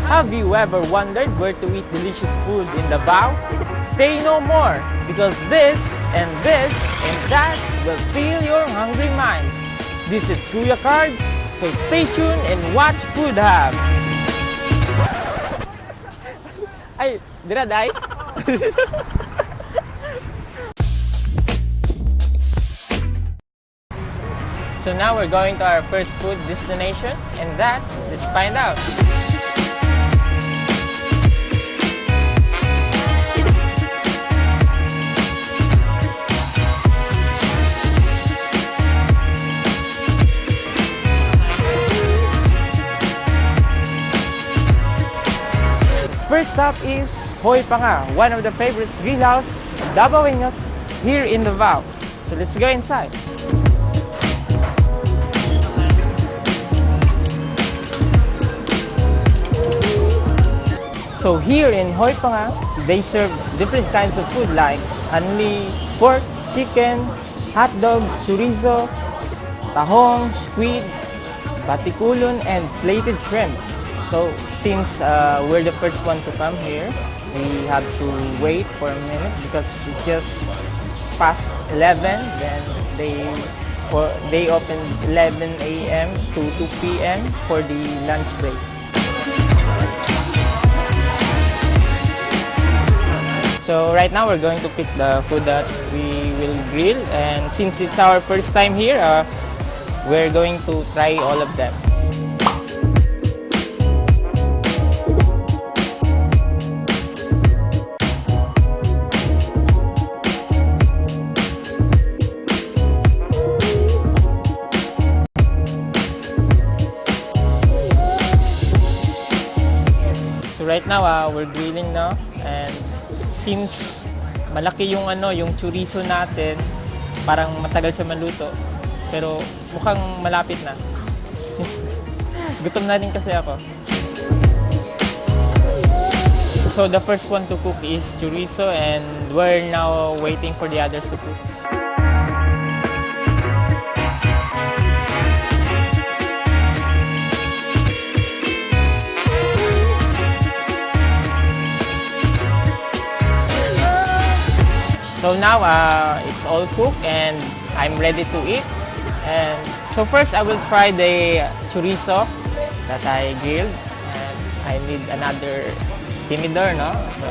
Have you ever wondered where to eat delicious food in Davao? Say no more, because this and that will fill your hungry minds. This is Kuya Cards, so stay tuned and watch Food Hub. Ay, dira day. So now we're going to our first food destination, and let's find out. First stop is Hoy Panga, one of the favorite grill house of Davaoeños here in Davao. So let's go inside. So here in Hoy Panga, they serve different kinds of food like only pork, chicken, hot dog, chorizo, tahong, squid, batikulon, and plated shrimp. So since we're the first one to come here, we have to wait for a minute because it's just past 11. Then they open 11 a.m. to 2 p.m. for the lunch break. So right now we're going to pick the food that we will grill, and since it's our first time here, we're going to try all of them. So right now we're grilling now, and since malaki yung yung chorizo natin, parang matagal siya maluto. Pero mukhang malapit na. Since gutom na rin kasi ako. So the first one to cook is chorizo, and we're now waiting for the others to cook. So now it's all cooked and I'm ready to eat. And so first I will try the chorizo that I grilled, and I need another tinidor, no? So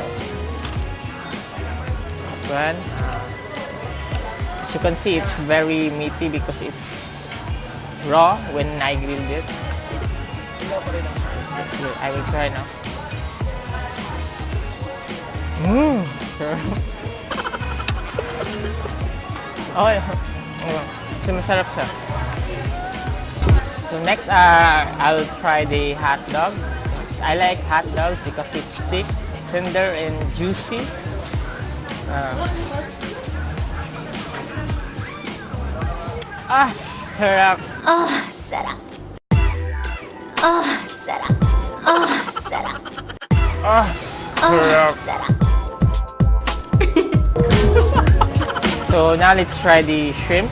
this one, as you can see, it's very meaty because it's raw when I grilled it. I will try now. Okay. So masarap siya. So next, I'll try the hot dog. I like hot dogs because it's thick, tender, and juicy. Sarap. Sarap. Sarap. Sarap. Sarap. Sarap. So now let's try the shrimp.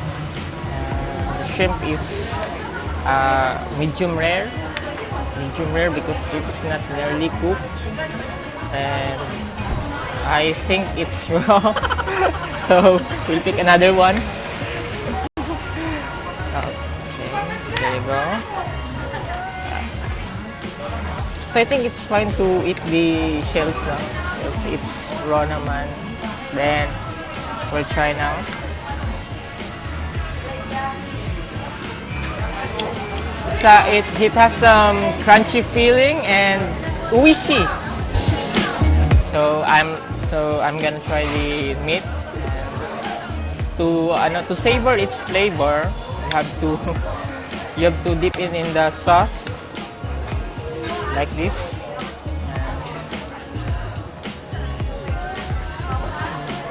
The shrimp is medium rare because it's not nearly cooked, and I think it's raw. So we'll pick another one. Okay, there you go. So I think it's fine to eat the shells now because it's raw naman. Then we'll try now. It has some crunchy feeling and oishi. So I'm gonna try the meat. To savor its flavor, you have to dip it in the sauce like this.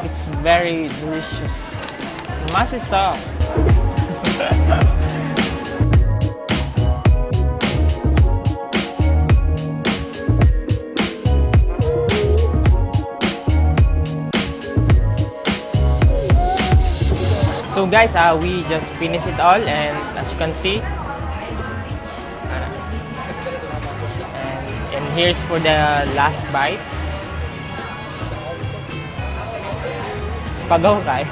It's very delicious. Masisa. So guys, we just finished it all, and as you can see, and here's for the last bite. Pagaw kayo.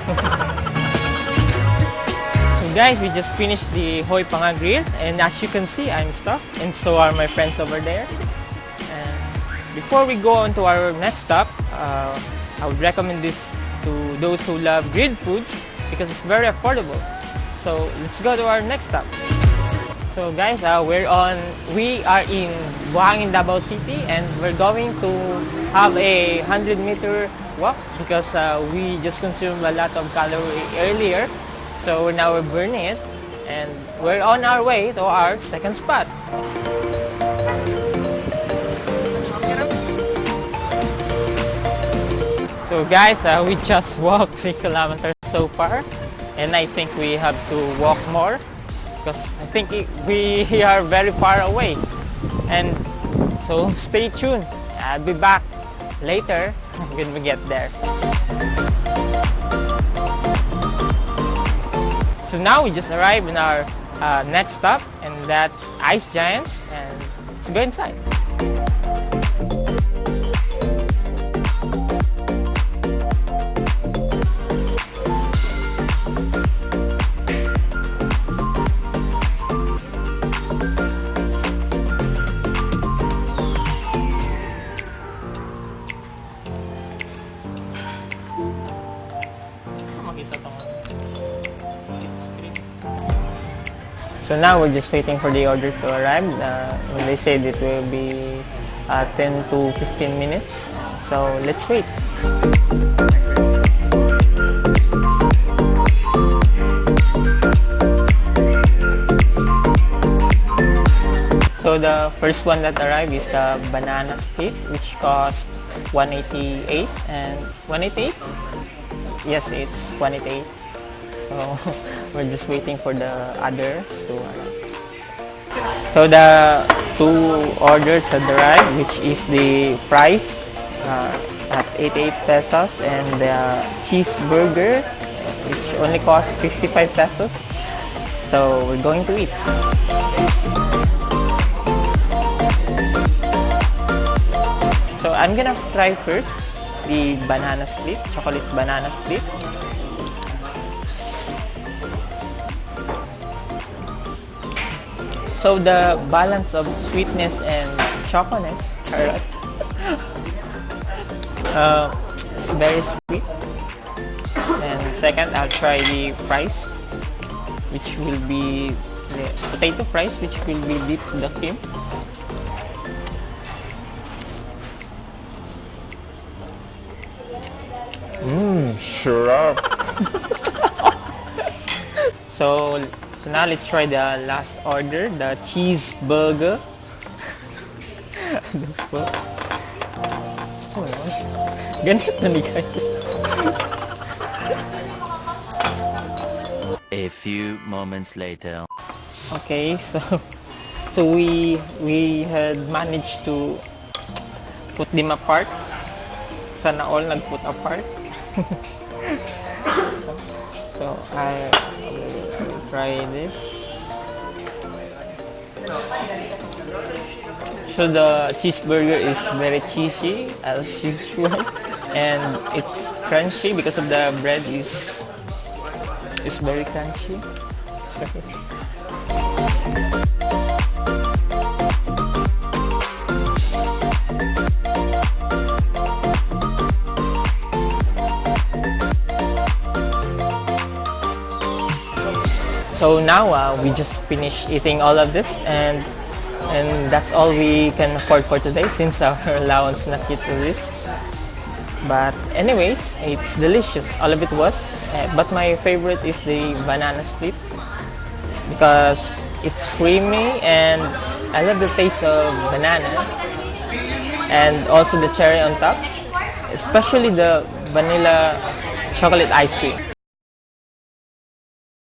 So guys, we just finished the Hoy Panga Grill, and as you can see, I'm stuffed, and so are my friends over there. And before we go on to our next stop, I would recommend this to those who love grilled foods because it's very affordable. So let's go to our next stop. So guys, we are in Buhangin, Davao City, and we're going to have a 100-meter walk because we just consumed a lot of calorie earlier. So now we're burning it, and we're on our way to our second spot. So guys, we just walked 3 kilometers so far, and I think we have to walk more because I think we are very far away. And so stay tuned. I'll be back later when we get there. So now we just arrived in our next stop, and that's Ice Giants, and let's go inside. So now we're just waiting for the order to arrive. They said it will be 10 to 15 minutes. So let's wait. So the first one that arrived is the banana split, which cost 188 and 188. Yes, it's 188. So we're just waiting for the others to arrive. So the two orders had arrived, which is the fries at 88 pesos and the cheeseburger, which only costs 55 pesos. So we're going to eat. So I'm gonna try first the banana split, chocolate banana split. So the balance of sweetness and chocolatey, it's very sweet. And second, I'll try the fries, which will be the potato fries, which will be dipped in the cream. Sure up. So now let's try the last order, the cheeseburger. So ganito ni guys. A few moments later. Okay, so we had managed to put them apart. Sana all nag-put apart. So I will try this. So the cheeseburger is very cheesy as usual, and it's crunchy because of the bread is very crunchy. So now we just finished eating all of this, and that's all we can afford for today since our allowance not yet released. But anyways, it's delicious. All of it was. But my favorite is the banana split because it's creamy and I love the taste of banana and also the cherry on top, especially the vanilla chocolate ice cream.